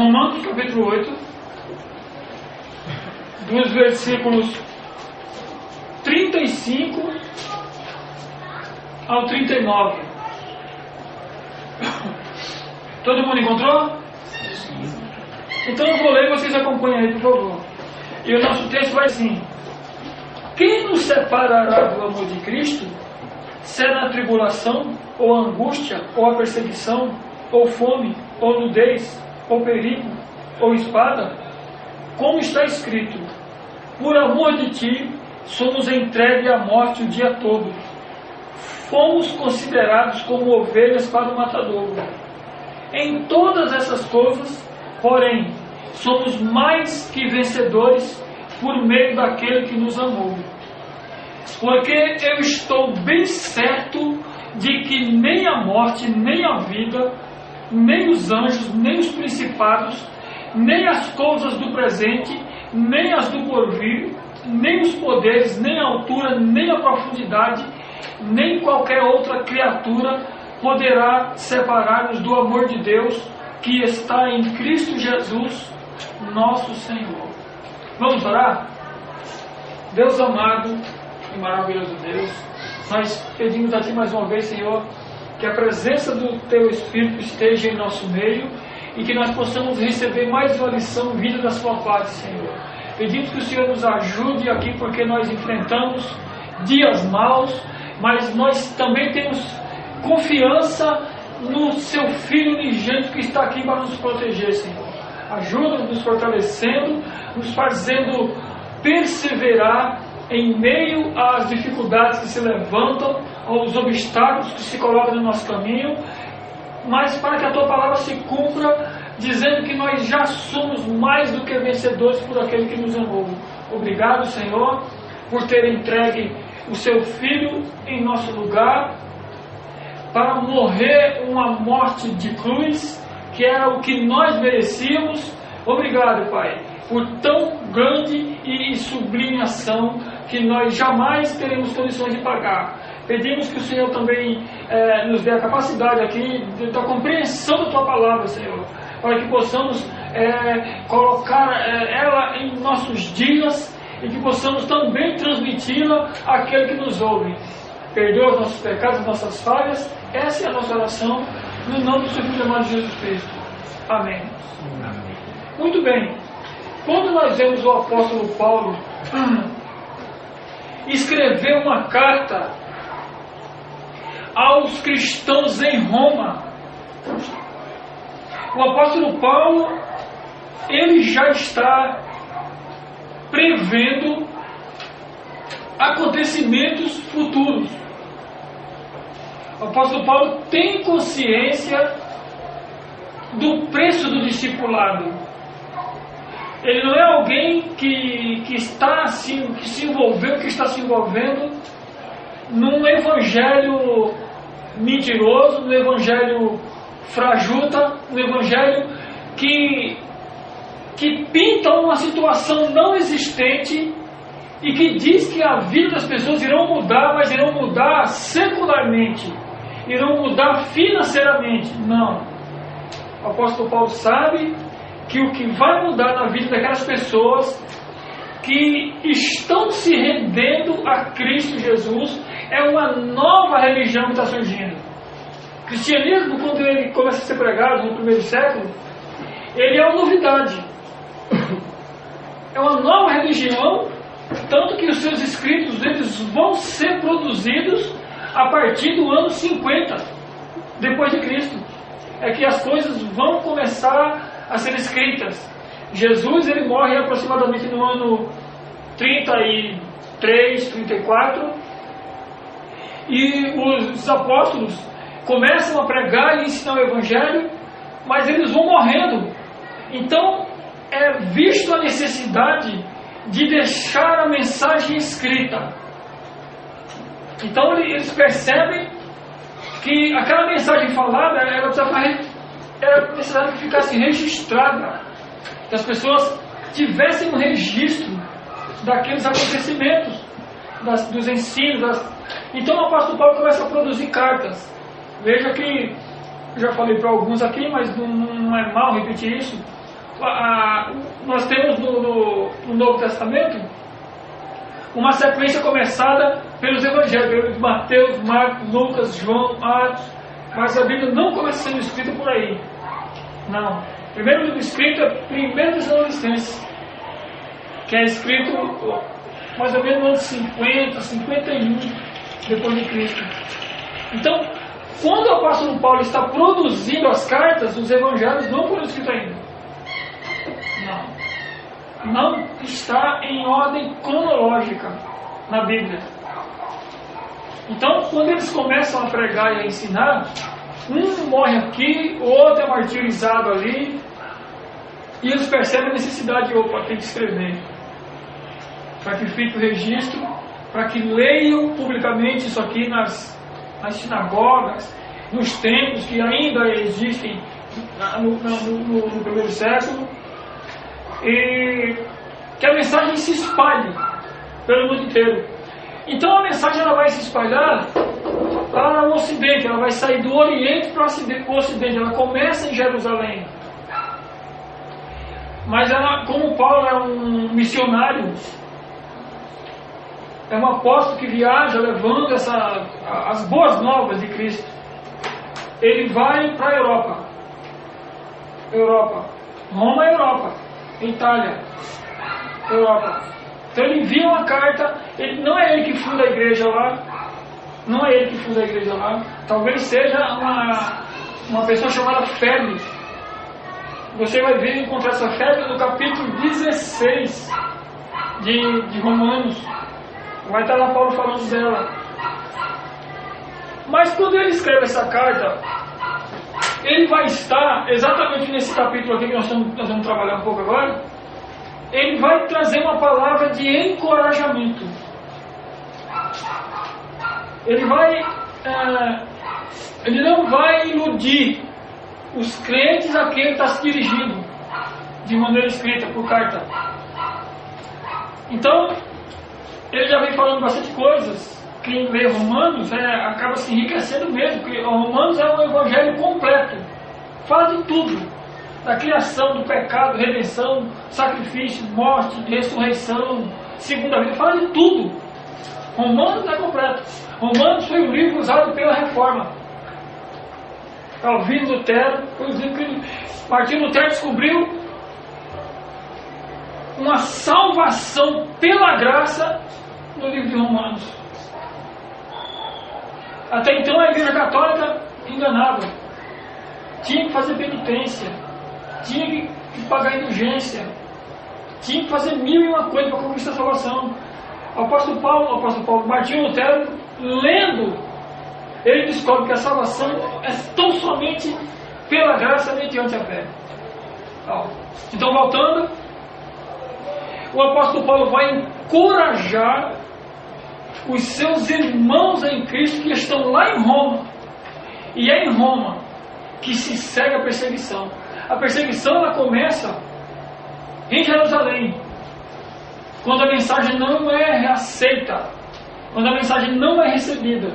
Romanos capítulo 8, dos versículos 35 ao 39. Todo mundo encontrou? Então eu vou ler e vocês acompanhem aí, por favor. E o nosso texto vai assim: quem nos separará do amor de Cristo? Será a tribulação, ou a angústia, ou a perseguição, ou fome, ou nudez, ou perigo, ou espada? Como está escrito: por amor de ti somos entregues à morte o dia todo. Fomos considerados como ovelhas para o matadouro. Em todas essas coisas, porém, somos mais que vencedores por meio daquele que nos amou. Porque eu estou bem certo de que nem a morte, nem a vida, nem os anjos, nem os principados, nem as coisas do presente, nem as do porvir, nem os poderes, nem a altura, nem a profundidade, nem qualquer outra criatura poderá separar-nos do amor de Deus que está em Cristo Jesus, nosso Senhor. Vamos orar? Deus amado e maravilhoso Deus, nós pedimos a Ti mais uma vez, Senhor, que a presença do Teu Espírito esteja em nosso meio e que nós possamos receber mais uma lição vinda da Sua parte, Senhor. Pedimos que o Senhor nos ajude aqui, porque nós enfrentamos dias maus, mas nós também temos confiança no Seu Filho unigênito que está aqui para nos proteger, Senhor. Ajuda-nos, nos fortalecendo, nos fazendo perseverar em meio às dificuldades que se levantam, aos obstáculos que se colocam no nosso caminho, mas para que a Tua palavra se cumpra, dizendo que nós já somos mais do que vencedores por aquele que nos amou. Obrigado, Senhor, por ter entregue o Seu Filho em nosso lugar, para morrer uma morte de cruz, que era o que nós merecíamos. Obrigado, Pai, por tão grande e sublime ação que nós jamais teremos condições de pagar. Pedimos que o Senhor também nos dê a capacidade aqui da compreensão da Tua palavra, Senhor, para que possamos colocar ela em nossos dias e que possamos também transmiti-la àquele que nos ouve. Perdoa os nossos pecados, as nossas falhas. Essa é a nossa oração, no nome do Seu Filho amado Jesus Cristo. Amém. Amém. Muito bem. Quando nós vemos o apóstolo Paulo escrever uma carta aos cristãos em Roma, o apóstolo Paulo, ele já está prevendo acontecimentos futuros. O apóstolo Paulo tem consciência do preço do discipulado. Ele não é alguém que está assim, que se envolveu, que está se envolvendo num evangelho mentiroso, num evangelho frajuta, num evangelho que pinta uma situação não existente e que diz que a vida das pessoas irão mudar, mas irão mudar secularmente, irão mudar financeiramente. Não. O apóstolo Paulo sabe que o que vai mudar na vida daquelas pessoas que estão se rendendo a Cristo Jesus é uma nova religião que está surgindo. O cristianismo, quando ele começa a ser pregado no primeiro século, ele é uma novidade. É uma nova religião, tanto que os seus escritos eles vão ser produzidos a partir do ano 50 depois de Cristo. É que as coisas vão começar a ser escritas. Jesus ele morre aproximadamente no ano 33, 34, e os apóstolos começam a pregar e ensinar o Evangelho, mas eles vão morrendo. Então é visto a necessidade de deixar a mensagem escrita. Então eles percebem que aquela mensagem falada era necessário que ficasse registrada, que as pessoas tivessem um registro daqueles acontecimentos, dos ensinos. Então o apóstolo Paulo começa a produzir cartas. Veja que, eu já falei para alguns aqui, mas não é mal repetir isso, nós temos no Novo Testamento uma sequência começada pelos evangelhos, Mateus, Marcos, Lucas, João, Atos, mas a Bíblia não começa sendo escrita por aí. Não. O primeiro livro escrito é 1 Tessalonicenses, que é escrito mais ou menos no ano 50, 51 depois de Cristo. Então, quando o apóstolo Paulo está produzindo as cartas, os evangelhos não foram escritos ainda. Não está em ordem cronológica na Bíblia. Então, quando eles começam a pregar e a ensinar, um morre aqui, o outro é martirizado ali, e eles percebem a necessidade de, tem que escrever, para que fique o registro, para que leiam publicamente isso aqui nas sinagogas, nos templos que ainda existem no primeiro século, e que a mensagem se espalhe pelo mundo inteiro. Então a mensagem ela vai se espalhar para o Ocidente, ela vai sair do Oriente para o Ocidente, ela começa em Jerusalém. Mas ela, como Paulo é um missionário, é um apóstolo que viaja levando as boas novas de Cristo, ele vai para a Europa, Roma é Europa, Itália, Europa. Então ele envia uma carta, não é ele que funda a igreja lá, talvez seja uma pessoa chamada Félix. Você vai encontrar essa Félix no capítulo 16 de Romanos. Vai estar lá Paulo falando dela. Mas quando ele escreve essa carta, ele vai estar exatamente nesse capítulo aqui que nós vamos trabalhar um pouco agora. Ele vai trazer uma palavra de encorajamento. Ele não vai iludir os crentes a quem ele está se dirigindo de maneira escrita, por carta. Então, ele já vem falando bastante coisas. Quem lê Romanos acaba se enriquecendo mesmo, porque Romanos é um evangelho completo. Fala de tudo. Da criação, do pecado, redenção, sacrifício, morte, ressurreição, segunda vida. Fala de tudo. Romanos é completo. Romanos foi o livro usado pela Reforma. Calvino, Lutero, foi o livro que Martinho Lutero descobriu uma salvação pela graça no livro de Romanos. Até então a Igreja Católica enganava. Tinha que fazer penitência, tinha que pagar indulgência, tinha que fazer 1001 coisas para conquistar a salvação. O apóstolo Paulo, Martinho Lutero, lendo, ele descobre que a salvação é tão somente pela graça mediante a fé. Então, voltando, o apóstolo Paulo vai encorajar os seus irmãos em Cristo que estão lá em Roma. E é em Roma que se segue a perseguição. A perseguição ela começa em Jerusalém, quando a mensagem não é aceita, quando a mensagem não é recebida.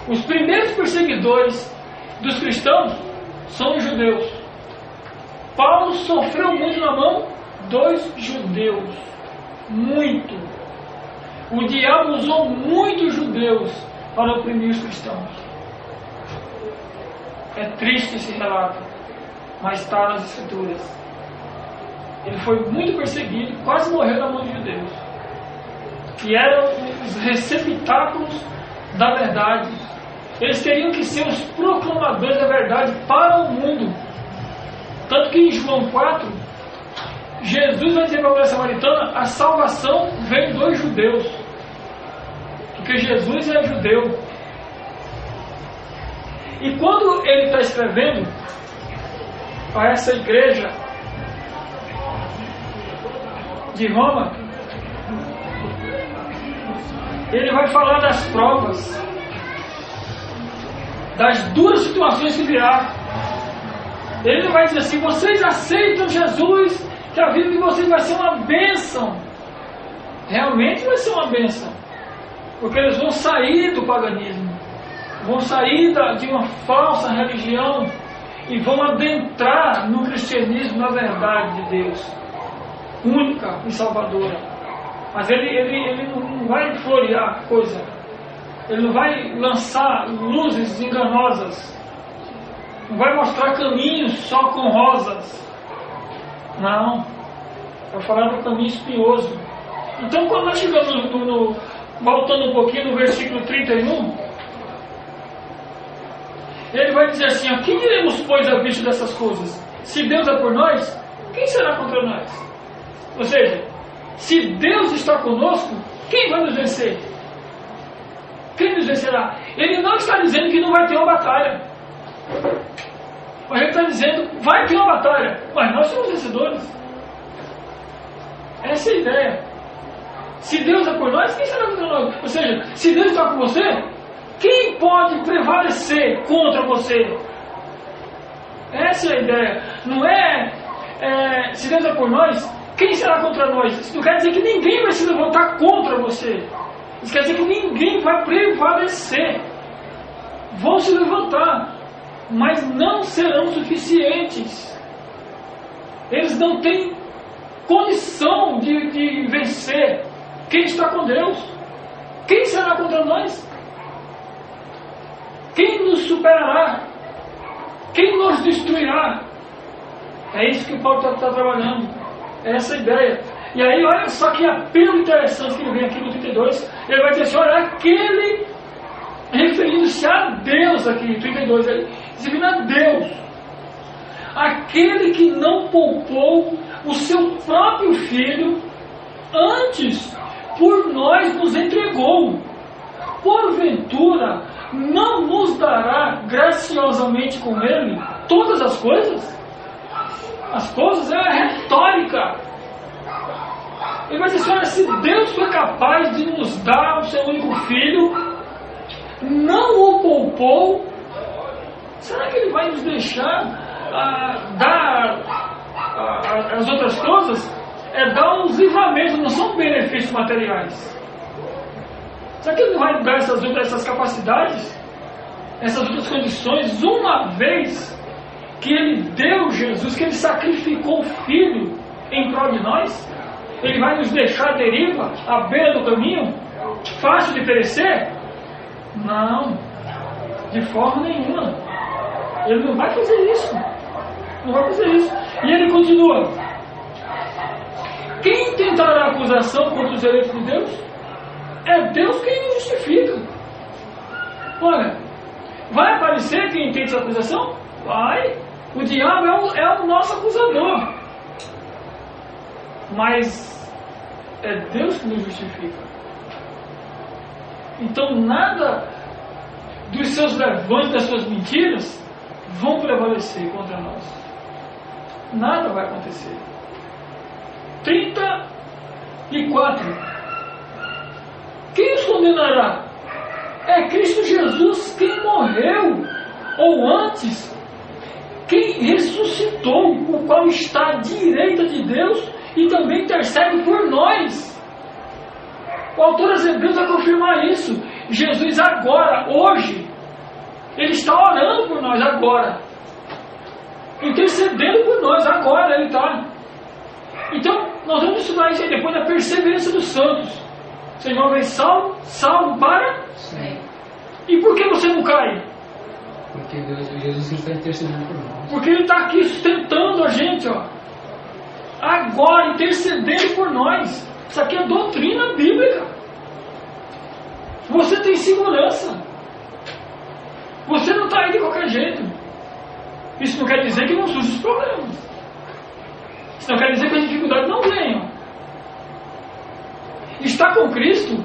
Os primeiros perseguidores dos cristãos são os judeus. Paulo sofreu muito na mão dos judeus, muito. O diabo usou muitos judeus para oprimir os cristãos. É triste esse relato, mas está nas Escrituras. Ele foi muito perseguido, quase morreu na mão de judeus, que eram os receptáculos da verdade. Eles teriam que ser os proclamadores da verdade para o mundo. Tanto que em João 4, Jesus vai dizer para a mulher samaritana: a salvação vem dos judeus, porque Jesus é judeu. E quando ele está escrevendo para essa igreja de Roma, ele vai falar das provas, das duras situações que virá. Ele vai dizer assim: vocês aceitam Jesus, que a vida de vocês vai ser uma bênção. Realmente vai ser uma bênção, porque eles vão sair do paganismo, vão sair de uma falsa religião e vão adentrar no cristianismo, na verdade de Deus, única e salvadora. Mas ele não vai florear coisa, ele não vai lançar luzes enganosas, não vai mostrar caminhos só com rosas. Não, vai falar do caminho espinhoso. Então, quando nós chegamos voltando um pouquinho no versículo 31, ele vai dizer assim: ó, quem diremos, pois, a vista dessas coisas? Se Deus é por nós, quem será contra nós? Ou seja, se Deus está conosco, quem vai nos vencer? Quem nos vencerá? Ele não está dizendo que não vai ter uma batalha, mas ele está dizendo, vai ter uma batalha, mas nós somos vencedores. Essa é a ideia. Se Deus é por nós, quem será contra nós? Ou seja, se Deus está com você, quem pode prevalecer contra você? Essa é a ideia. Não é se Deus é por nós, quem será contra nós? Isso não quer dizer que ninguém vai se levantar contra você. Isso quer dizer que ninguém vai prevalecer. Vão se levantar, mas não serão suficientes. Eles não têm condição de vencer quem está com Deus. Quem será contra nós? Quem nos superará? Quem nos destruirá? É isso que Paulo está trabalhando. É essa ideia. E aí, olha só que apelo interessante que ele vem aqui no 32. Ele vai dizer assim: olha, aquele, referindo-se a Deus aqui, 32, ele diz a Deus, aquele que não poupou o seu próprio filho, antes por nós nos entregou, porventura não nos dará graciosamente com ele todas as coisas? As coisas é retórica. Ele vai dizer assim: olha, se Deus foi capaz de nos dar o seu único filho, não o poupou, será que ele vai nos deixar dar as outras coisas? Dar uns livramentos, não são benefícios materiais. Será que ele não vai dar essas capacidades, essas outras condições, uma vez que ele deu Jesus, que ele sacrificou o filho em prol de nós? Ele vai nos deixar à deriva, à beira do caminho, fácil de perecer? Não, de forma nenhuma. Ele não vai fazer isso. Não vai fazer isso. E ele continua: quem tentará acusação contra os eleitos de Deus? É Deus quem nos justifica. Olha, vai aparecer quem tenta essa acusação? Vai. O diabo é o nosso acusador. Mas é Deus que nos justifica. Então nada dos seus levantes, das suas mentiras, vão prevalecer contra nós. Nada vai acontecer. 34. Quem os condenará? É Cristo Jesus quem morreu, ou antes, quem ressuscitou, o qual está à direita de Deus e também intercede por nós. O autor aos Hebreus vai confirmar isso. Jesus agora, hoje, ele está orando por nós agora, intercedendo por nós agora, ele está. Então, nós vamos estudar isso aí depois da perseverança dos santos. Senhor, vem salvo para? Sim. E por que você não cai? Porque Jesus está intercedendo por nós. Porque ele está aqui sustentando a gente, ó. Agora, intercedendo por nós. Isso aqui é doutrina bíblica. Você tem segurança. Você não está aí de qualquer jeito. Isso não quer dizer que não surjam os problemas. Isso não quer dizer que as dificuldades não venham. Estar com Cristo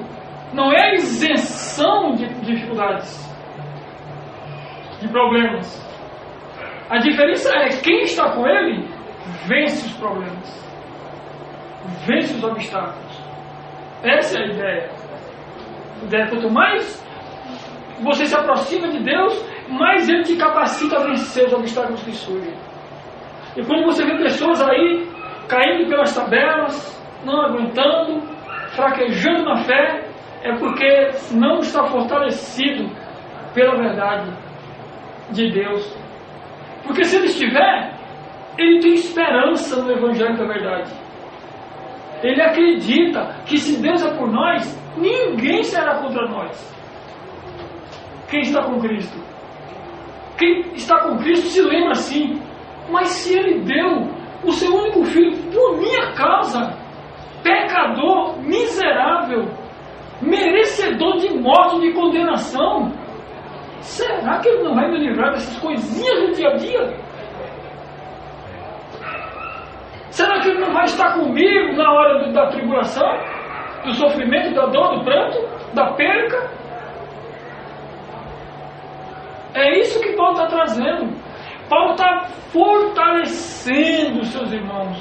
não é isenção de dificuldades, de problemas. A diferença é que quem está com Ele vence os problemas, vence os obstáculos. Essa é a ideia. Quanto mais você se aproxima de Deus, mais Ele te capacita a vencer os obstáculos que surgem. E quando você vê pessoas aí caindo pelas tabelas, não aguentando, fraquejando na fé, é porque não está fortalecido pela verdade de Deus. Porque se ele estiver, ele tem esperança no Evangelho da verdade. Ele acredita que se Deus é por nós, ninguém será contra nós. Quem está com Cristo? Quem está com Cristo se lembra assim: mas se Ele deu o seu único filho por minha causa, pecador, miserável, merecedor de morte, de condenação, será que Ele não vai me livrar dessas coisinhas do dia a dia? Será que Ele não vai estar comigo na hora da tribulação, do sofrimento, da dor, do pranto, da perca? É isso que Paulo está trazendo. Paulo está fortalecendo os seus irmãos.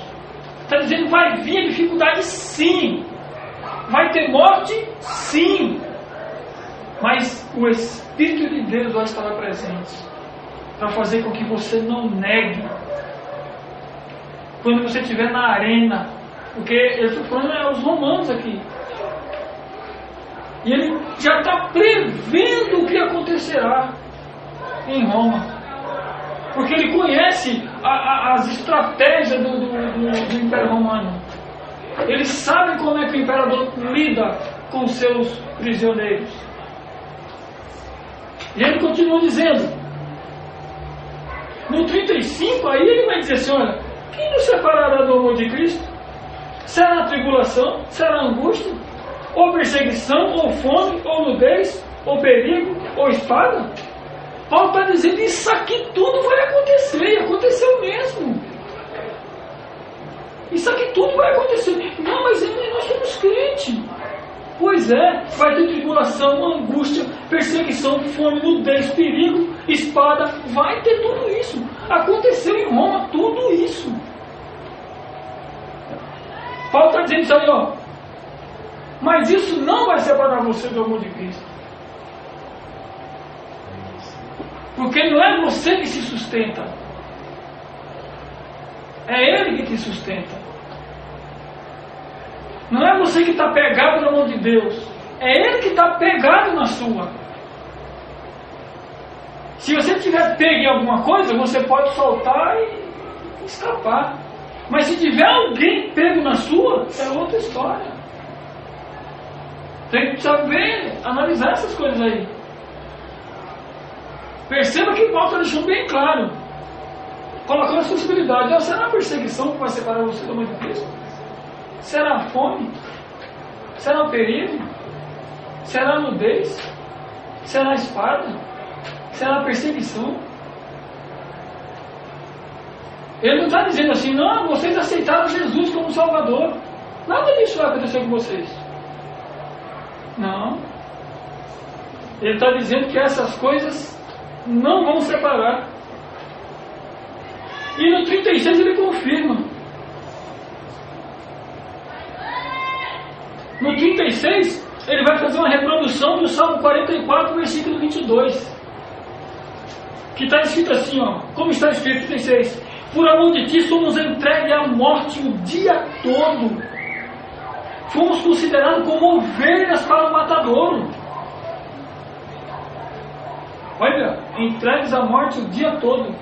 Está dizendo: vai vir a dificuldade, sim. Vai ter morte, sim. Mas o Espírito de Deus vai estar presente para fazer com que você não negue. Quando você estiver na arena, porque eu estou falando aos romanos aqui, e ele já está prevendo o que acontecerá em Roma, porque ele conhece as estratégias do Império Romano. Ele sabe como é que o imperador lida com os seus prisioneiros. E ele continua dizendo, no 35, aí ele vai dizer assim: olha, quem nos separará do amor de Cristo? Será a tribulação? Será a angústia? Ou perseguição? Ou fome? Ou nudez? Ou perigo? Ou espada? Paulo está dizendo: isso aqui tudo vai acontecer, e aconteceu mesmo. Isso aqui tudo vai acontecer. Não, mas nós somos crentes. Pois é, vai ter tribulação, angústia, perseguição, fome, nudez, perigo, espada, vai ter tudo isso. Aconteceu em Roma tudo isso. Paulo está dizendo isso aí, ó. Mas isso não vai separar você do amor de Cristo. Porque não é você que se sustenta, é Ele que te sustenta. Não é você que está pegado no amor de Deus, é Ele que está pegado na sua. Se você tiver pego em alguma coisa, você pode soltar e escapar. Mas se tiver alguém pego na sua, é outra história. Tem que saber analisar essas coisas aí. Perceba que Paulo está deixando bem claro, colocando as possibilidades. Será a perseguição que vai separar você do amor de Cristo? Será a fome? Será o perigo? Será a nudez? Será a espada? Será a perseguição? Ele não está dizendo assim: não, vocês aceitaram Jesus como Salvador, nada disso vai acontecer com vocês. Não. Ele está dizendo que essas coisas não vão separar. E no 36 ele confirma. No 36 ele vai fazer uma reprodução do Salmo 44, versículo 22, que está escrito assim, ó, como está escrito 36: por amor de ti somos entregues à morte o dia todo, fomos considerados como ovelhas para o matadouro. Olha, entregues à morte o dia todo,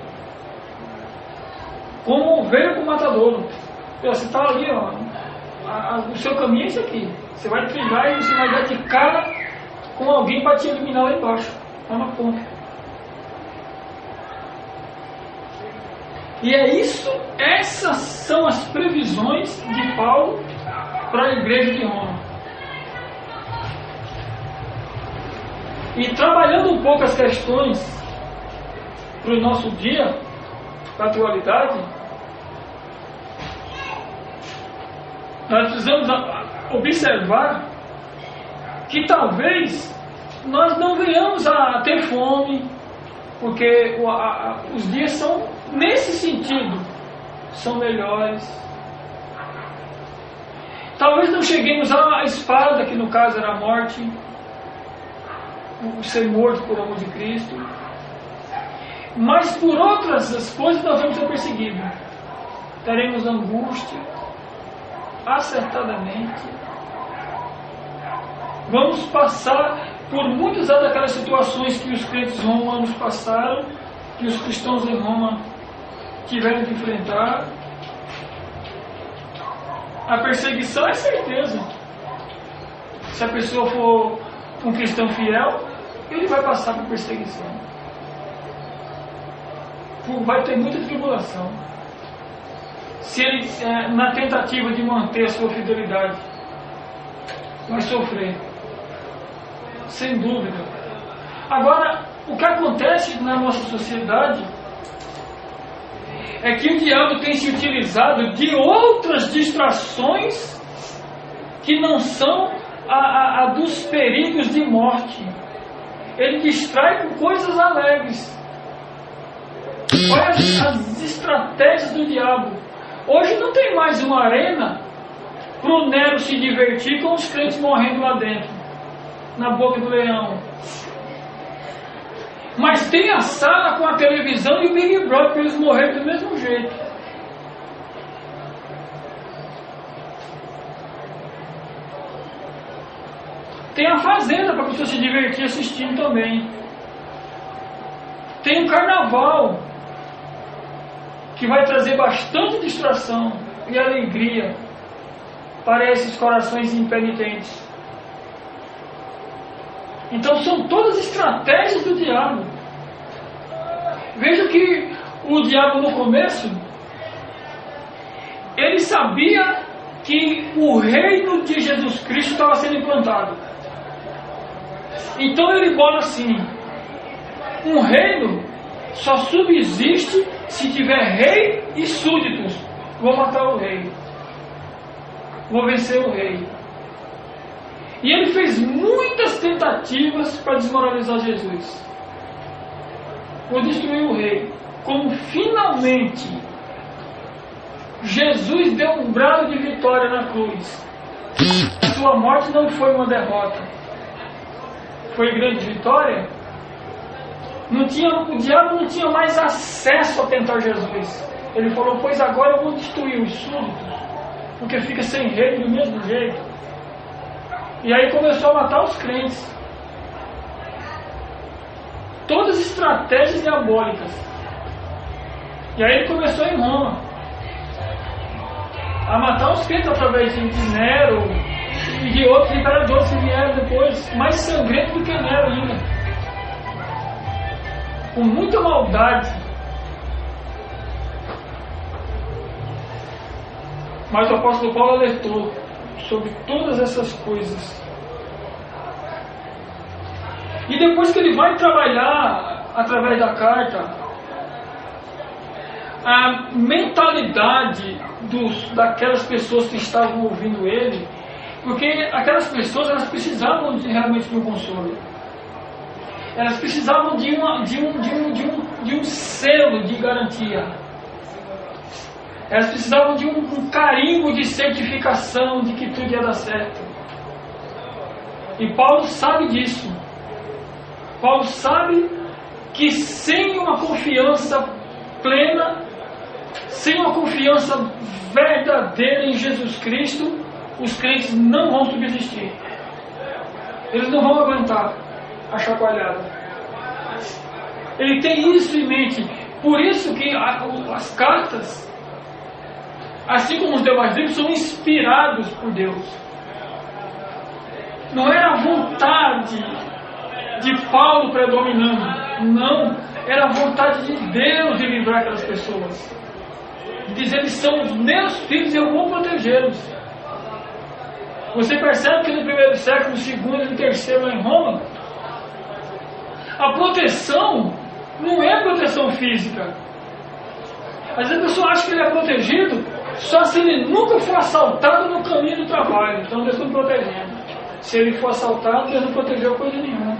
como ovelha para o matadouro. Você está ali, ó, o seu caminho é esse aqui. Você vai trilhar e você vai dar de cara com alguém para te eliminar lá embaixo, lá na ponta. E é isso, essas são as previsões de Paulo para a igreja de Roma. E trabalhando um pouco as questões para o nosso dia, para a atualidade, nós precisamos observar que talvez nós não venhamos a ter fome, porque os dias são, nesse sentido, são melhores. Talvez não cheguemos à espada, que no caso era a morte, o ser morto por amor de Cristo, mas por outras coisas nós vamos ser perseguidos. Teremos angústia, acertadamente. Vamos passar por muitas daquelas situações que os crentes romanos passaram, que os cristãos em Roma tiveram que enfrentar. A perseguição é certeza. Se a pessoa for um cristão fiel, ele vai passar por perseguição. Vai ter muita tribulação. Se ele, na tentativa de manter a sua fidelidade, vai sofrer. Sem dúvida. Agora, o que acontece na nossa sociedade é que o diabo tem se utilizado de outras distrações que não são a dos perigos de morte. Ele distrai com coisas alegres. Olha as estratégias do diabo. Hoje não tem mais uma arena para o Nero se divertir com os crentes morrendo lá dentro, na boca do leão. Mas tem a sala com a televisão e o Big Brother para eles morrerem do mesmo jeito. Tem a fazenda para a pessoa se divertir assistindo também. Tem o carnaval, que vai trazer bastante distração e alegria para esses corações impenitentes. Então são todas estratégias do diabo. Veja que o diabo no começo, ele sabia que o reino de Jesus Cristo estava sendo implantado. Então ele bola assim: um reino só subsiste se tiver rei e súditos. Vou matar o rei, vou vencer o rei. E ele fez muitas tentativas para desmoralizar Jesus. Vou destruir o rei. Como finalmente Jesus deu um brado de vitória na cruz, sua morte não foi uma derrota, foi grande vitória. O diabo não tinha mais acesso a tentar Jesus. Ele falou: pois agora eu vou destruir os súditos, porque fica sem rei do mesmo jeito. E aí começou a matar os crentes. Todas estratégias diabólicas. E aí ele começou em Roma a matar os crentes através de Nero e de outros imperadores que vieram depois, mais sangrento do que Nero ainda, com muita maldade. Mas o apóstolo Paulo alertou sobre todas essas coisas. E depois que ele vai trabalhar através da carta a mentalidade daquelas pessoas que estavam ouvindo ele, porque aquelas pessoas, elas precisavam realmente de um consolo. Elas precisavam de um selo de garantia. Elas precisavam de um carimbo de certificação de que tudo ia dar certo. E Paulo sabe disso. Paulo sabe que sem uma confiança plena, sem uma confiança verdadeira em Jesus Cristo, os crentes não vão subsistir. Eles não vão aguentar a chacoalhada. Ele tem isso em mente. Por isso que as cartas, assim como os demais livros, são inspirados por Deus. Não era a vontade de Paulo predominando. Não. Era a vontade de Deus de livrar aquelas pessoas. De dizer: eles são os meus filhos e eu vou protegê-los. Você percebe que no primeiro século, no segundo e no terceiro lá em Roma, a proteção não é proteção física. Às vezes a pessoa acha que ele é protegido só se ele nunca for assaltado no caminho do trabalho. Então Deus está protegendo. Se ele for assaltado, Deus não protegeu coisa nenhuma.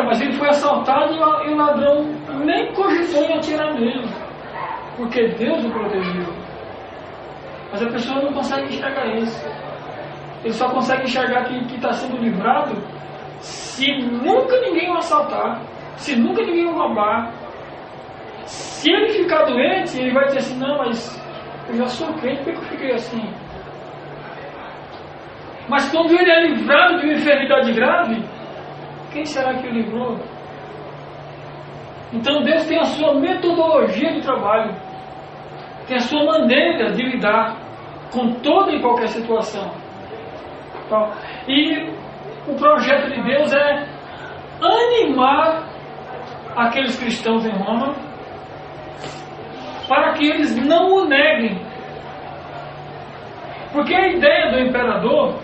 Mas ele foi assaltado e o ladrão nem cogitou em atirar nele, porque Deus o protegeu. Mas a pessoa não consegue enxergar isso. Ele só consegue enxergar que está sendo livrado se nunca ninguém o assaltar, se nunca ninguém o roubar. Se ele ficar doente, ele vai dizer assim: não, mas eu já sou crente, por que eu fiquei assim? Mas quando ele é livrado de uma enfermidade grave, quem será que o livrou? Então Deus tem a sua metodologia de trabalho, tem a sua maneira de lidar com toda e qualquer situação. Então, e o projeto de Deus é animar aqueles cristãos em Roma para que eles não o neguem. Porque a ideia do imperador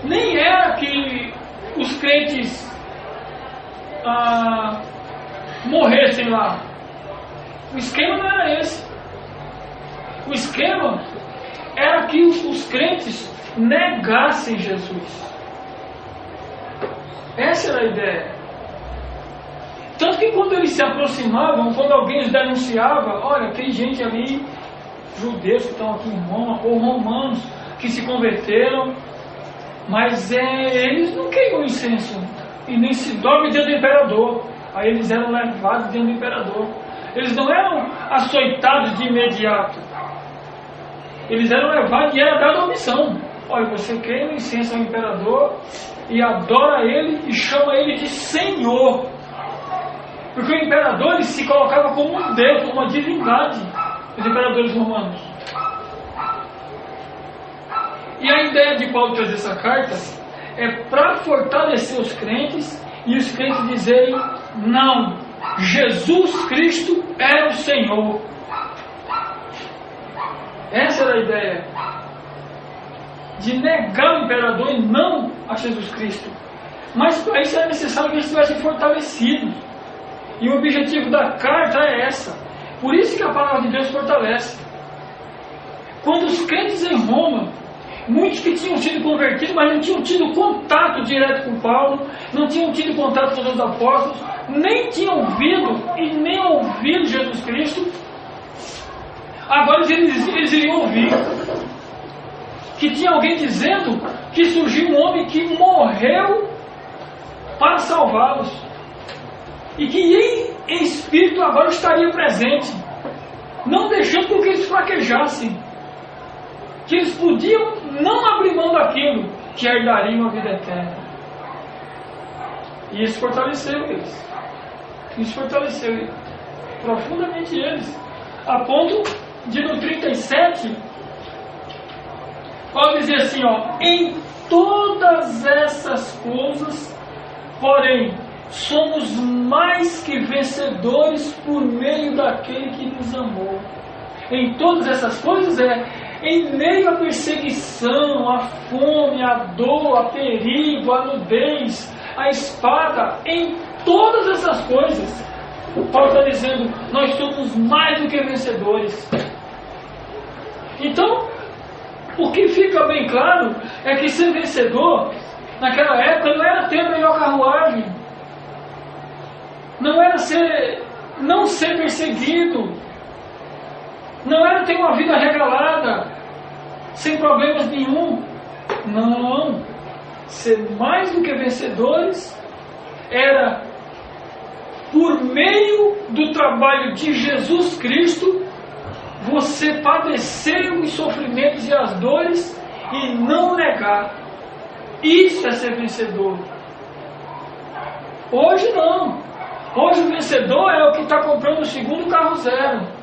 nem era que os crentes morressem lá. O esquema não era esse. O esquema era que os crentes negassem Jesus. Essa era a ideia. Tanto que quando eles se aproximavam, quando alguém os denunciava, olha, tem gente ali, judeus que estão aqui em Roma, ou romanos que se converteram, mas eles não queimam incenso e nem se dobrem diante do imperador. Aí eles eram levados diante do imperador. Eles não eram açoitados de imediato. Eles eram levados e era dada a opção. Olha, você queima incenso ao imperador e adora ele e chama ele de Senhor. Porque o imperador ele se colocava como um Deus, como uma divindade, os imperadores romanos. E a ideia de Paulo trazer essa carta é para fortalecer os crentes e os crentes dizerem: não, Jesus Cristo é o Senhor. Essa era a ideia, de negar o imperador e não a Jesus Cristo. Mas para isso é necessário que eles estivessem fortalecidos. E o objetivo da carta é essa. Por isso que a palavra de Deus fortalece. Quando os crentes em Roma, muitos que tinham sido convertidos, mas não tinham tido contato direto com Paulo, não tinham tido contato com os apóstolos, nem tinham ouvido e nem ouvido Jesus Cristo, agora eles iriam ouvir que tinha alguém dizendo que surgiu um homem que morreu para salvá-los. E que em espírito agora estaria presente, não deixando com que eles fraquejassem, que eles podiam não abrir mão daquilo, que herdariam a vida eterna. E isso fortaleceu eles. Isso fortaleceu profundamente eles, a ponto de no 37 Paulo dizer assim, em todas essas coisas, porém, somos mais que vencedores por meio daquele que nos amou. Em todas essas coisas em meio à perseguição, à fome, à dor, a perigo, à nudez, à espada, em todas essas coisas, Paulo está dizendo, nós somos mais do que vencedores. Então, o que fica bem claro é que ser vencedor, naquela época, não era ter a melhor carruagem, não era não ser perseguido, não era ter uma vida regalada, sem problemas nenhum. Não. Ser mais do que vencedores era, por meio do trabalho de Jesus Cristo, você padecer os sofrimentos e as dores e não negar. Isso é ser vencedor. Hoje não. Hoje o vencedor é o que está comprando o segundo carro zero.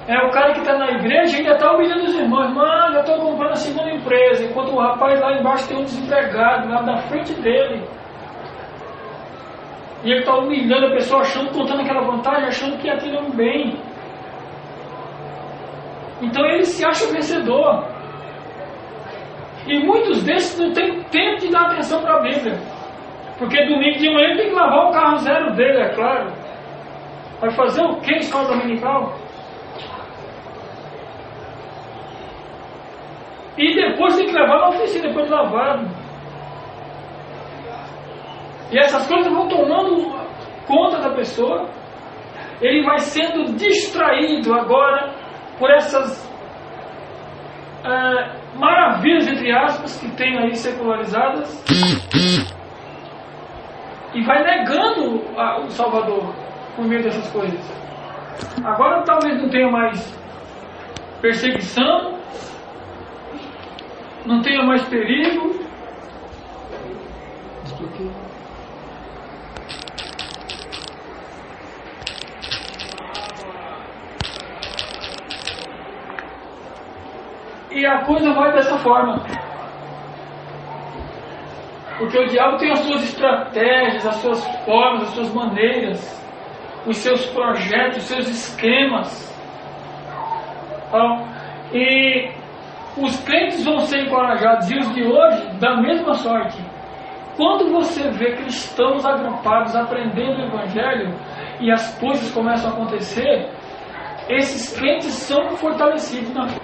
É o cara que está na igreja e ainda está humilhando os irmãos. Mano, eu estou comprando a segunda empresa, enquanto o rapaz lá embaixo tem um desempregado lá na frente dele. E ele está humilhando a pessoa, contando aquela vantagem, achando que aquilo é um bem. Então ele se acha vencedor. E muitos desses não têm tempo de dar atenção para a Bíblia. Porque domingo de manhã ele tem que lavar o carro zero dele, é claro. Vai fazer o que escola dominical? E depois tem que levar na oficina, depois de lavado. E essas coisas vão tomando conta da pessoa. Ele vai sendo distraído agora por essas maravilhas, entre aspas, que tem aí secularizadas. E vai negando o Salvador por meio dessas coisas. Agora talvez não tenha mais perseguição, não tenha mais perigo. E a coisa vai dessa forma. Porque o diabo tem as suas estratégias, as suas formas, as suas maneiras, os seus projetos, os seus esquemas. Então, e os crentes vão ser encorajados, e os de hoje, da mesma sorte. Quando você vê cristãos agrupados aprendendo o Evangelho e as coisas começam a acontecer, esses crentes são fortalecidos na fé.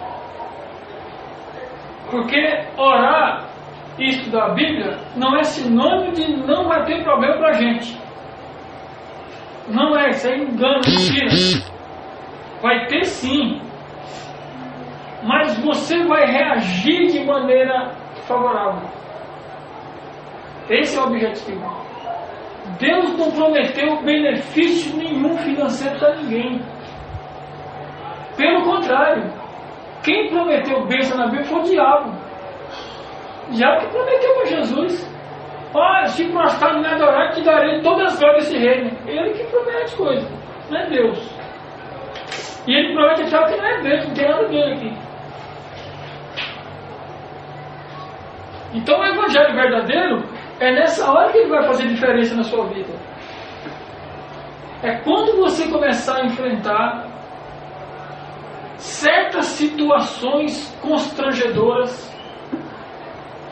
Porque orar e estudar a Bíblia não é sinônimo de não vai ter problema para a gente. Não é, isso é engano, mentira. Vai ter sim. Mas você vai reagir de maneira favorável. Esse é o objetivo. Deus não prometeu benefício nenhum financeiro para ninguém. Pelo contrário, quem prometeu bênção na Bíblia foi o diabo. O diabo que prometeu para Jesus. Olha, se prostrar e me adorar, te darei todas as glórias desse reino. Ele que promete coisas, não é Deus. E ele promete achar que não é Deus, não tem nada dele aqui. Então o Evangelho verdadeiro é nessa hora que ele vai fazer diferença na sua vida. É quando você começar a enfrentar certas situações constrangedoras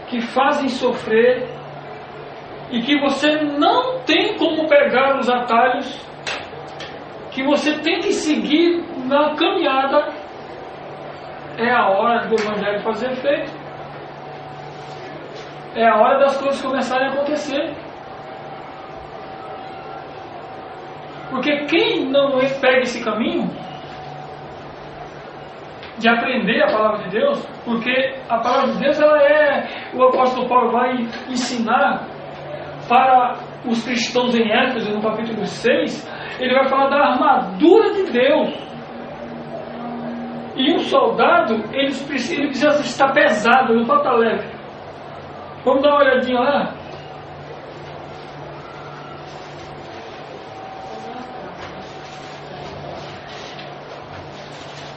que fazem sofrer e que você não tem como pegar os atalhos, que você tem que seguir na caminhada. É a hora do Evangelho fazer efeito. É a hora das coisas começarem a acontecer. Porque quem não pega esse caminho de aprender a palavra de Deus, porque a palavra de Deus, o apóstolo Paulo vai ensinar para os cristãos em Éfeso, no capítulo 6, ele vai falar da armadura de Deus. E um soldado, ele precisa estar pesado, ele não pode estar leve. Vamos dar uma olhadinha lá?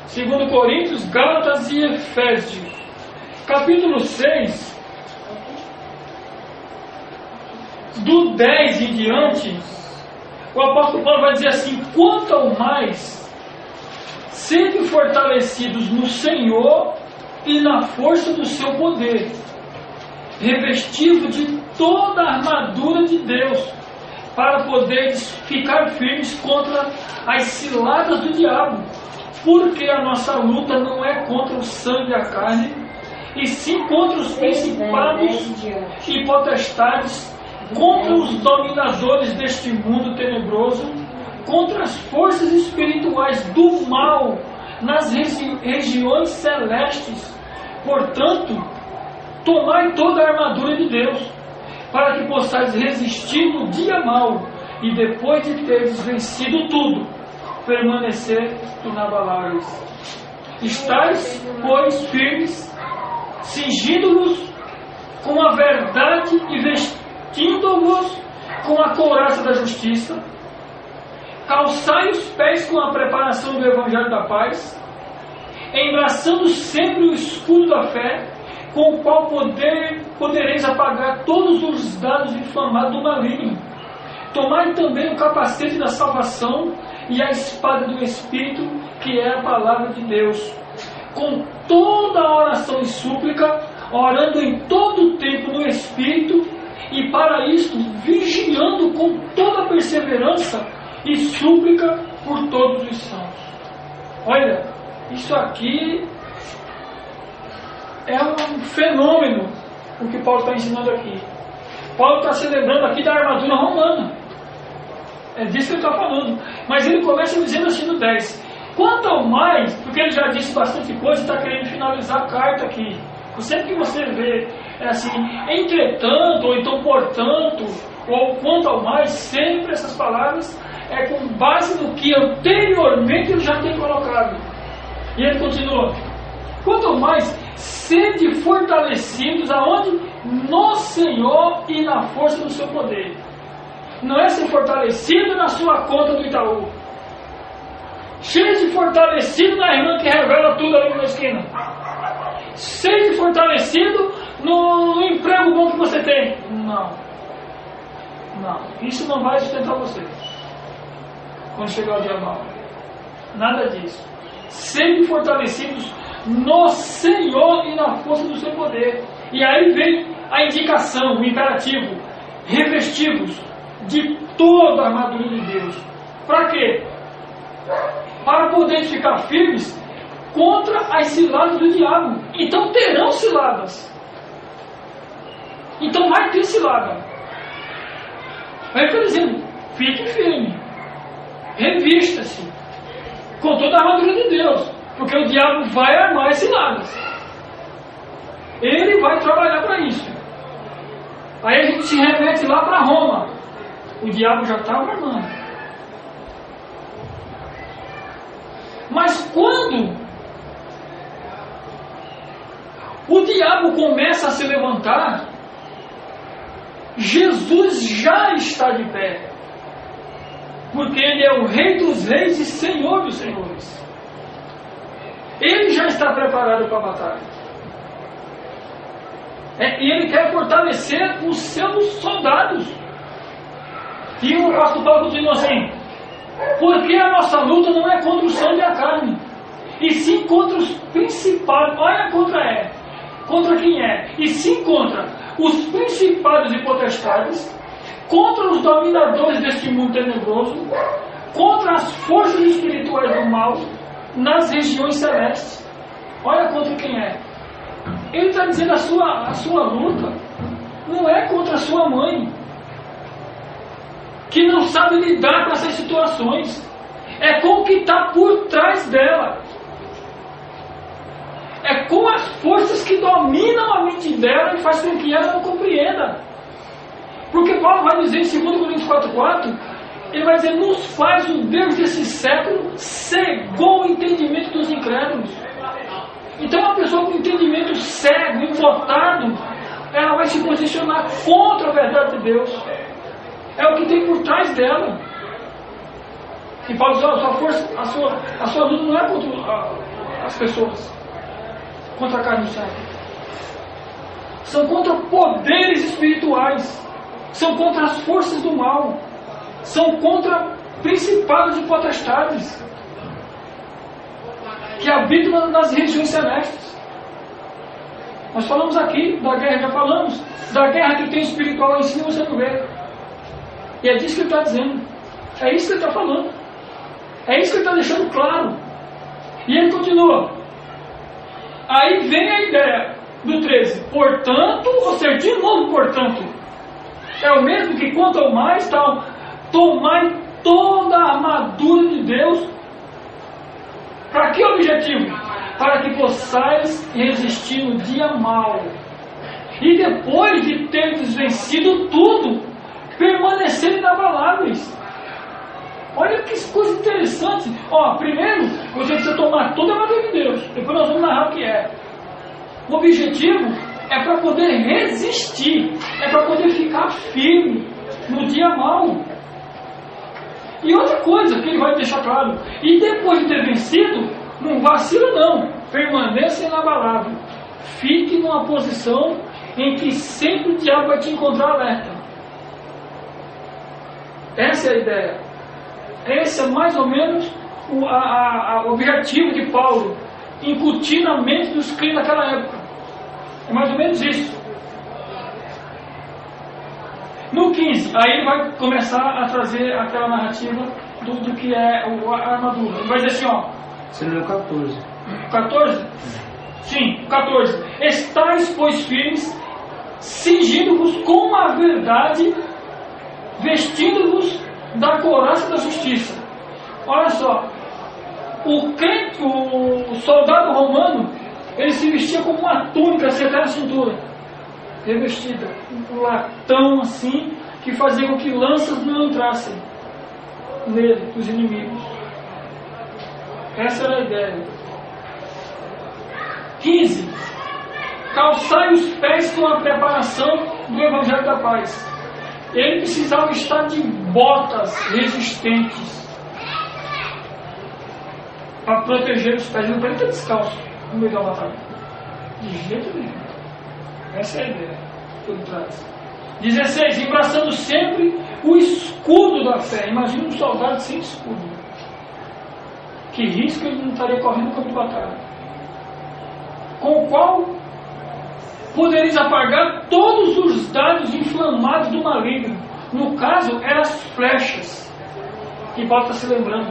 Segundo Coríntios, Gálatas e Efésios, capítulo 6, do 10 em diante, o apóstolo Paulo vai dizer assim: quanto ao mais, sede fortalecidos no Senhor e na força do seu poder, revestido de toda a armadura de Deus, para poderes ficar firmes contra as ciladas do diabo, porque a nossa luta não é contra o sangue e a carne, e sim contra os principados e potestades, contra os dominadores deste mundo tenebroso, contra as forças espirituais do mal nas regiões celestes. Portanto, tomai toda a armadura de Deus, para que possais resistir no dia mau, e depois de teres vencido tudo, permanecer inabaláveis. Estais, pois, firmes, cingindo-vos com a verdade e vestindo-vos com a couraça da justiça, calçai os pés com a preparação do Evangelho da paz, embraçando sempre o escudo da fé, com o qual podereis apagar todos os dados inflamados do maligno. Tomai também o capacete da salvação e a espada do Espírito, que é a palavra de Deus, com toda a oração e súplica, orando em todo o tempo no Espírito, e para isto vigiando com toda perseverança e súplica por todos os santos. Olha, isso aqui é um fenômeno o que Paulo está ensinando aqui. Paulo está se lembrando aqui da armadura romana. É disso que ele está falando. Mas ele começa dizendo assim no 10. Quanto ao mais, porque ele já disse bastante coisa e está querendo finalizar a carta aqui. Sempre que você vê assim, entretanto, ou então portanto, ou quanto ao mais, sempre essas palavras é com base no que anteriormente ele já tem colocado. E ele continua: quanto ao mais, sede fortalecidos aonde? No Senhor e na força do seu poder. Não é ser fortalecido na sua conta do Itaú, cheio de fortalecido na irmã que revela tudo ali na esquina. Seja fortalecido no emprego bom que você tem. Não. Isso não vai sustentar você quando chegar o dia mau. Nada disso. Sejam fortalecidos no Senhor e na força do seu poder. E aí vem a indicação, o imperativo: revestivos de toda a armadura de Deus. Para quê? Para poder ficar firmes contra as ciladas do diabo. Então terão ciladas. Então vai ter cilada. Aí eu estou dizendo, fique firme. Revista-se com toda a armadura de Deus. Porque o diabo vai armar as ciladas. Ele vai trabalhar para isso. Aí a gente se remete lá para Roma. O diabo já estava armando. Mas quando o diabo começa a se levantar, Jesus já está de pé. Porque Ele é o Rei dos Reis e Senhor dos Senhores. Ele já está preparado para a batalha. E Ele quer fortalecer os seus soldados. E o apóstolo Paulo continua assim: porque a nossa luta não é contra o sangue e a carne, e sim contra os principados. Olha contra quem é? E sim contra os principados e potestades, contra os dominadores deste mundo tenebroso, contra as forças espirituais do mal nas regiões celestes. Olha contra quem é. Ele está dizendo a sua luta não é contra a sua mãe, que não sabe lidar com essas situações. É com o que está por trás dela. É com as forças que dominam a mente dela e faz com que ela não compreenda. Porque Paulo vai dizer em 2 Coríntios 4,4, ele vai dizer: nos faz o Deus desse século cegou o entendimento dos incrédulos. Então uma pessoa com entendimento cego, embotado, ela vai se posicionar contra a verdade de Deus. É o que tem por trás dela. E Paulo diz: a sua força, a sua luta não é contra as pessoas, contra a carne do sangue. São contra poderes espirituais. São contra as forças do mal. São contra principados e potestades que habitam nas regiões celestes. Nós falamos aqui da guerra, já falamos da guerra que tem espiritual lá em cima, você não vê. E é disso que ele está dizendo. É isso que ele está falando. É isso que ele está deixando claro. E ele continua. Aí vem a ideia do 13. Portanto, ou seja, de novo, portanto, é o mesmo que quanto ao mais tal, tomai toda a armadura de Deus. Para que objetivo? Para que possais resistir no dia mau. E depois de teres vencido tudo, permanecer inabaláveis. Olha que coisa interessante. Primeiro, você precisa tomar toda a armadura de Deus. Depois nós vamos narrar o que é. O objetivo é para poder resistir. É para poder ficar firme no dia mau. E outra coisa que ele vai deixar claro: e depois de ter vencido, não vacila não, permaneça inabalável. Fique numa posição em que sempre o diabo vai te encontrar alerta. Essa é a ideia. Esse é mais ou menos o objetivo de Paulo, incutir na mente dos crentes naquela época. É mais ou menos isso. No 15, aí ele vai começar a trazer aquela narrativa do que é a armadura. Ele vai dizer assim, Você leu 14. 14? Sim, 14. Estais, pois, firmes, cingindo-vos com a verdade, vestindo-vos da couraça da justiça. Olha só, o soldado romano, ele se vestia como uma túnica até a cintura, revestida, um latão assim, que fazia com que lanças não entrassem nele, os inimigos. Essa era a ideia. 15. Calçai os pés com a preparação do Evangelho da Paz. Ele precisava estar de botas resistentes para proteger os pés. Ele não está descalço no meio da batalha. De jeito nenhum. Essa é a ideia que ele traz. 16. Embraçando sempre o escudo da fé. Imagina um soldado sem escudo. Que risco ele não estaria correndo campo de batalha. Com o qual podereis apagar todos os dardos inflamados do maligno. No caso, eram as flechas. Que Paulo está se lembrando.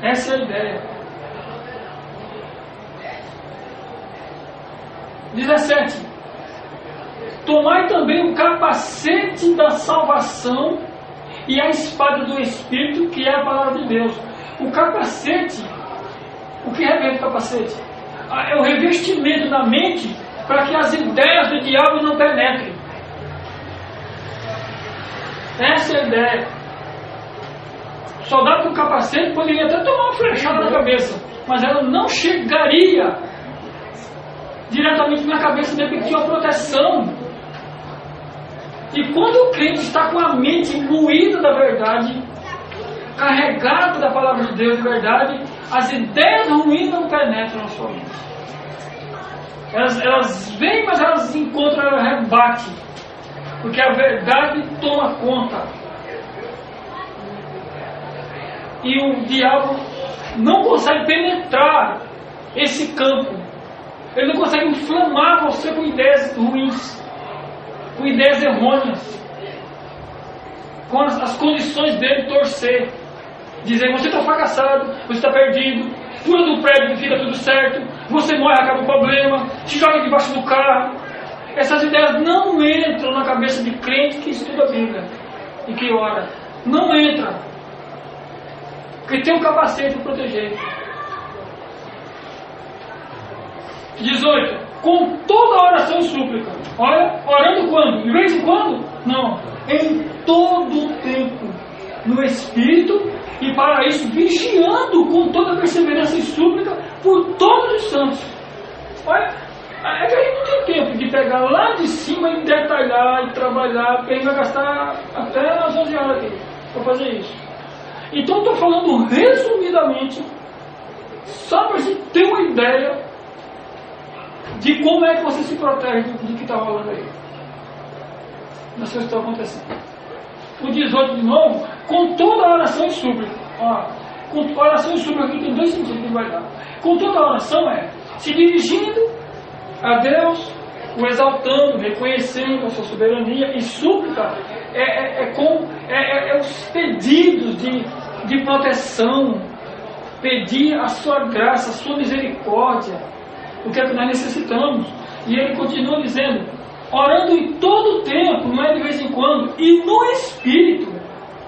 Essa é a ideia. 17. Tomai também o capacete da salvação e a espada do Espírito, que é a palavra de Deus. O capacete, o que reveste o capacete? É o revestimento da mente para que as ideias do diabo não penetrem. Essa é a ideia. O soldado com capacete poderia até tomar uma flechada na cabeça, mas ela não chegaria diretamente na cabeça dele, porque tinha uma proteção. E quando o crente está com a mente imbuída da verdade, carregado da palavra de Deus de verdade, as ideias ruins não penetram na sua mente. Elas vêm, mas elas encontram, elas rebatem, porque a verdade toma conta. E o diabo não consegue penetrar esse campo. Ele não consegue inflamar você com ideias ruins, com ideias errôneas, com as condições dele torcer, dizer: você está fracassado, você está perdido, pula do prédio e fica tudo certo, você morre, acaba o problema, te joga debaixo do carro. Essas ideias não entram na cabeça de crente que estuda a Bíblia e que ora. Não entra, porque tem um capacete para proteger. 18. Com toda oração e súplica. Olha, orando quando? De vez em quando? Não. Em todo o tempo. No Espírito, e para isso vigiando com toda perseverança e súplica por todos os santos. Olha, é que a gente não tem tempo de pegar lá de cima e detalhar e trabalhar, porque a gente vai gastar até as 11 horas aqui para fazer isso. Então estou falando resumidamente, só para você ter uma ideia de como é que você se protege do que está rolando aí, das coisas que estão acontecendo. O 18 de novo, com toda a oração e súplica. Com oração e súplica aqui tem dois sentidos que vai dar. Com toda a oração é se dirigindo a Deus, o exaltando, reconhecendo a sua soberania, e súplica é os pedidos de proteção, pedir a sua graça, a sua misericórdia, o que é que nós necessitamos. E ele continua dizendo: orando em todo o tempo, não é de vez em quando, e no Espírito.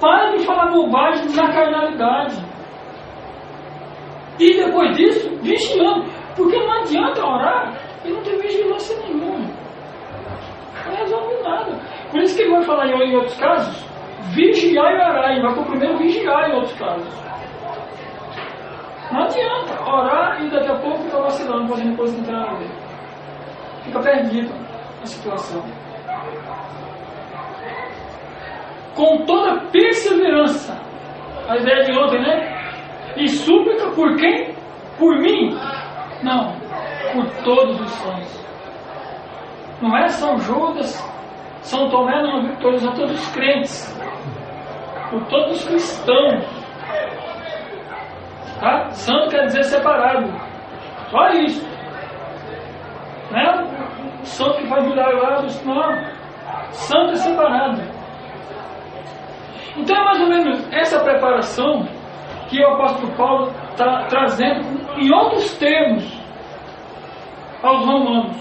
Para de falar bobagem na carnalidade. E depois disso, vigiando. Porque não adianta orar e não ter vigilância nenhuma. Não resolve nada. Por isso que ele vai falar em outros casos, vigiar e orar. Ele vai para o primeiro vigiar em outros casos. Não adianta orar e daqui a pouco fica vacilando, fazendo coisa que não tem nada a ver. Fica perdido a situação. Com toda perseverança, a ideia de ontem, né? E súplica por quem? Por mim? Não, por todos os santos. Não é São Judas, São Tomé, não, são todos os crentes, por todos os cristãos. Tá? Santo quer dizer separado, só isso. Não é o santo que faz milagres, não. Santo é separado. Então é mais ou menos essa preparação que o apóstolo Paulo está trazendo em outros termos aos romanos.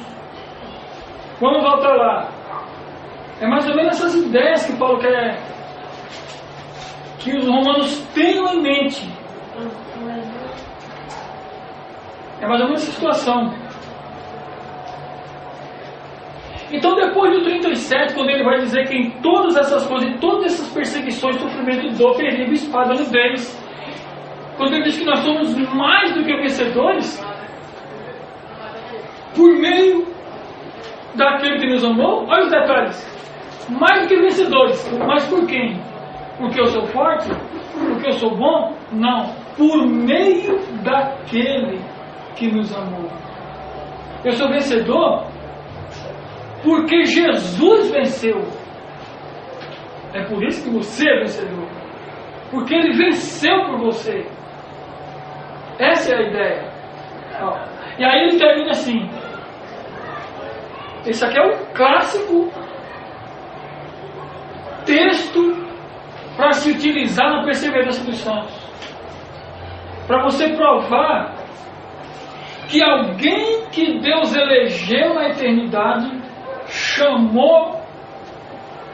Vamos voltar lá. É mais ou menos essas ideias que Paulo quer que os romanos tenham em mente. É mais ou menos essa situação. Então, depois do 37, quando ele vai dizer que em todas essas coisas, em todas essas perseguições, sofrimento, dor, perigo, espada, nudez, quando ele diz que nós somos mais do que vencedores, por meio daquele que nos amou, olha os detalhes, mais do que vencedores, mas por quem? Porque eu sou forte? Porque eu sou bom? Não, por meio daquele que nos amou. Eu sou vencedor porque Jesus venceu. É por isso que você é vencedor. Porque Ele venceu por você. Essa é a ideia. Ó. E aí ele termina assim. Esse aqui é o clássico texto para se utilizar na perseverança dos santos. Para você provar que alguém que Deus elegeu na eternidade, chamou,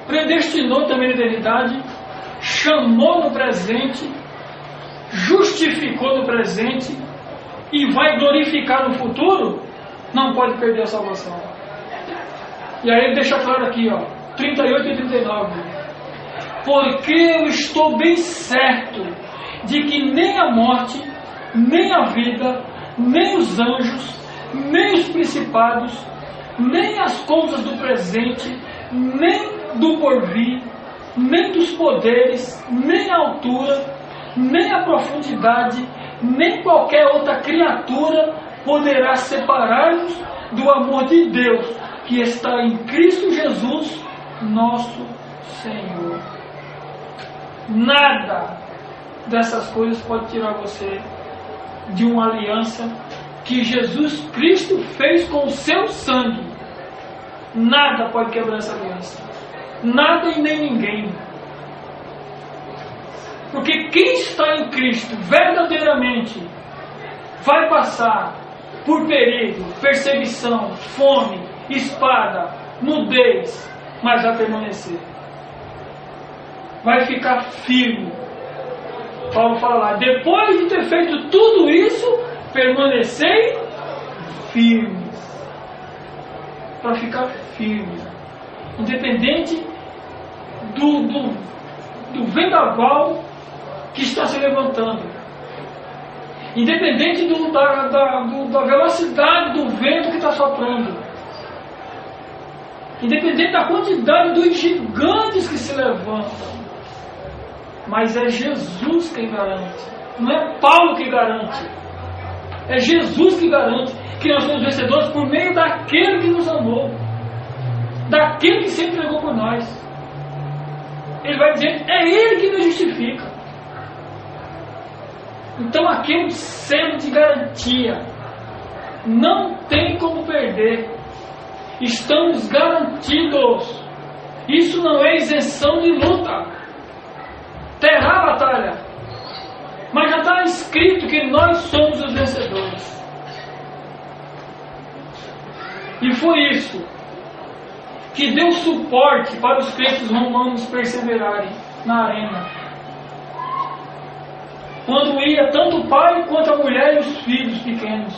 predestinou também na eternidade, chamou no presente, justificou no presente e vai glorificar no futuro, não pode perder a salvação. E aí ele deixa claro aqui, ó, 38 e 39. Porque eu estou bem certo de que nem a morte, nem a vida, nem os anjos, nem os principados, nem as coisas do presente, nem do porvir, nem dos poderes, nem a altura, nem a profundidade, nem qualquer outra criatura poderá separar-nos do amor de Deus que está em Cristo Jesus, nosso Senhor. Nada dessas coisas pode tirar você de uma aliança que Jesus Cristo fez com o seu sangue. Nada pode quebrar essa aliança. Nada e nem ninguém. Porque quem está em Cristo verdadeiramente vai passar por perigo, perseguição, fome, espada, nudez, mas vai permanecer. Vai ficar firme. Paulo fala lá, depois de ter feito tudo isso, permanecei firmes. Para ficar firme. Independente do vendaval que está se levantando. Independente da velocidade do vento que está soprando. Independente da quantidade dos gigantes que se levantam. Mas é Jesus quem garante. Não é Paulo que garante. É Jesus que garante que nós somos vencedores por meio daquele que nos amou. Daquele que se entregou por nós. Ele vai dizer, é Ele que nos justifica. Então aqui é um selo de garantia. Não tem como perder. Estamos garantidos. Isso não é isenção de luta. Terá batalha. Mas já está escrito que nós somos os vencedores. E foi isso que deu suporte para os crentes romanos perseverarem na arena. Quando ia tanto o pai quanto a mulher e os filhos pequenos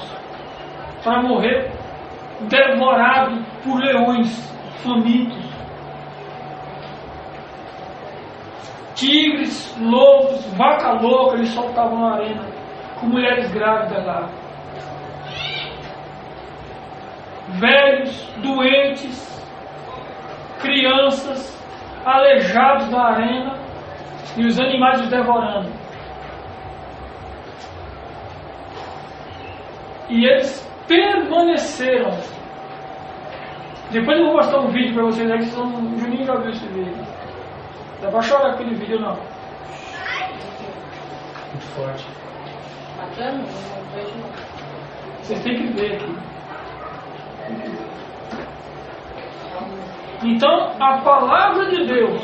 para morrer devorado por leões famintos, tigres, lobos, vaca louca, eles soltavam na arena com mulheres grávidas lá, velhos, doentes, crianças, aleijados na arena e os animais os devorando. E eles permaneceram. Depois eu vou mostrar um vídeo para vocês aí, que o Juninho já viu esse vídeo. Dá para chorar aquele vídeo não? Muito forte. Bacana? Não vejo não. Vocês têm que ver aqui. Então, a palavra de Deus,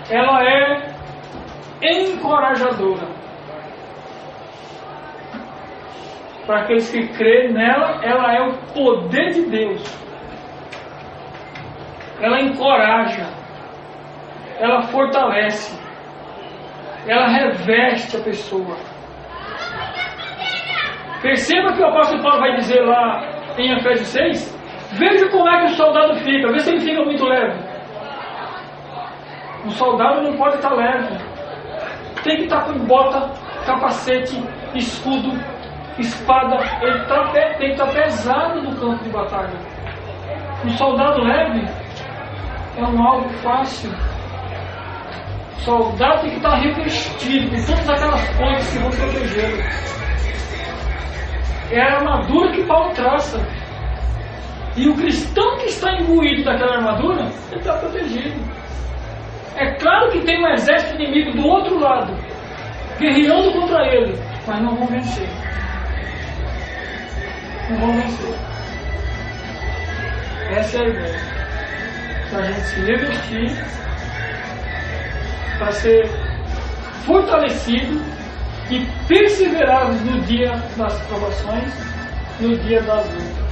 ela é encorajadora. Para aqueles que creem nela, ela é o poder de Deus. Ela encoraja. Ela fortalece. Ela reveste a pessoa. Perceba que o apóstolo Paulo vai dizer lá em Efésios 6. Veja como é que o soldado fica. Vê se ele fica muito leve. Um soldado não pode estar leve. Tem que estar com bota, capacete, escudo, espada. Ele tem que estar pesado no campo de batalha. Um soldado leve é um alvo fácil. O soldado tem que estar revestido com todas aquelas coisas que vão protegê-lo. É a armadura que Paulo traça. E o cristão que está imbuído daquela armadura, ele está protegido. É claro que tem um exército inimigo do outro lado, guerreando contra ele, mas não vão vencer. Não vão vencer. Essa é a ideia. Para a gente se revestir, para ser fortalecido e perseverarmos no dia das provações, no dia das lutas.